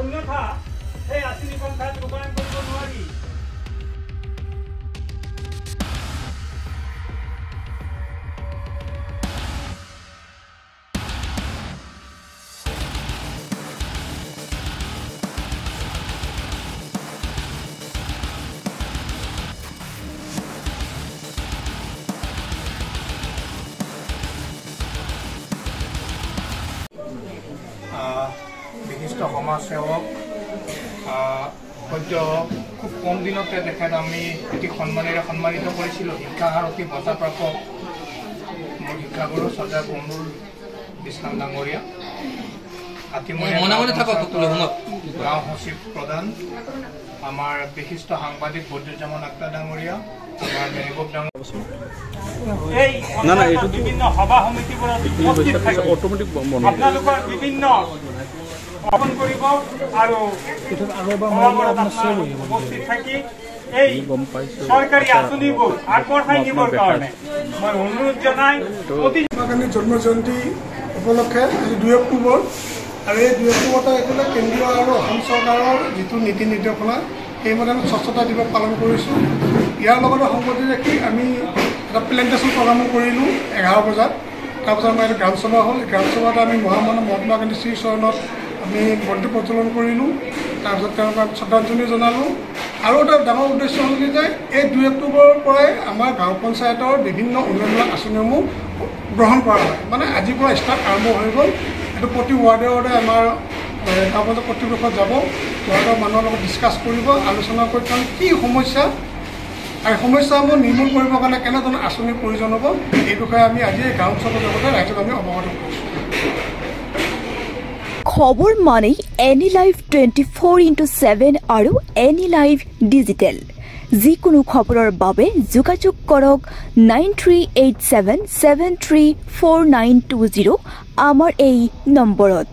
অন্যথা সেই আঁচনিখন তাত ৰূপায়ণ কৰিব নোৱাৰি। বিশিষ্ট সমাজসেৱক সদ্য খুব কম দিনতে তেখেত আমি অতি সন্মানেৰে সন্মানিত কৰিছিলোঁ। শিক্ষাহাৰ অতি বঁটাপ্ৰাপক মোৰ শিক্ষাগুৰু শ্ৰদ্ধেয় কমৰুল বিষ্ণাম ডাঙৰীয়া, গাঁও সচিব প্ৰধান আমাৰ বিশিষ্ট সাংবাদিক বদ্ৰুজ্জামান আক্তাৰ ডাঙৰীয়া, আমাৰ মেহবুব ডাঙৰীয়া, বিভিন্ন সভা সমিতিবোৰত উপস্থিত থাকি আপোনালোকৰ বিভিন্ন অৰ্পণ কৰিব আৰু উপস্থিত থাকি এই চৰকাৰী আঁচনিবোৰ আগবঢ়াই নিবৰ কাৰণে মই অনুৰোধ জনাই জন্ম জয়ন্তী উপলক্ষে আজি 2 অক্টোবৰ আৰু এই 2 অক্টোবৰতে এইফালে কেন্দ্ৰীয় আৰু অসম চৰকাৰৰ যিটো নীতি নিৰ্দেশনা সেইমতে আমি স্বচ্ছতা দিৱস পালন কৰিছোঁ। ইয়াৰ লগতে সংগতি ৰাখি আমি এটা প্লেণ্টেশ্যন প্ৰগ্ৰামো কৰিলোঁ 11 বজাত। তাৰপিছত আমাৰ এটা গ্ৰাম সভা হ'ল। গ্ৰাম সভাত আমি মহামানৱ মহাত্মা গান্ধী শ্ৰীচৰণত আমি বন্তি প্ৰজ্বলন কৰিলোঁ। তাৰপিছত তেওঁলোকক শ্ৰদ্ধাঞ্জলি জনালোঁ। আৰু এটা ডাঙৰ উদ্দেশ্য হ'ল যে এই 2 অক্টোবৰৰ পৰাই আমাৰ গাঁও পঞ্চায়তৰ বিভিন্ন উন্নয়নমূলক আঁচনিসমূহ গ্ৰহণ কৰা হয়। মানে আজিৰ পৰা ষ্টাৰ্ট আৰম্ভ হৈ গ'ল। এইটো প্ৰতি ৱাৰ্ডে ৱাৰ্ডে আমাৰ গাঁও পঞ্চায়ত কৰ্তৃপক্ষ যাব, ৱাৰ্ডৰ মানুহৰ লগত ডিছকাছ কৰিব, আলোচনা কৰি কাৰণ কি সমস্যা আৰু সমস্যাসমূহ নিৰ্মূল কৰিবৰ কাৰণে কেনেধৰণৰ আঁচনিৰ প্ৰয়োজন হ'ব এই বিষয়ে আমি আজি এই গাঁও সভাৰ লগতে ৰাইজক আমি অৱগত কৰিছোঁ। খবৰ মানেই এনি লাইভ 24/7 আৰু এনি লাইভ ডিজিটেল। যিকোনো খবৰৰ বাবে যোগাযোগ কৰক 9387734920 আমাৰ এই নম্বৰত।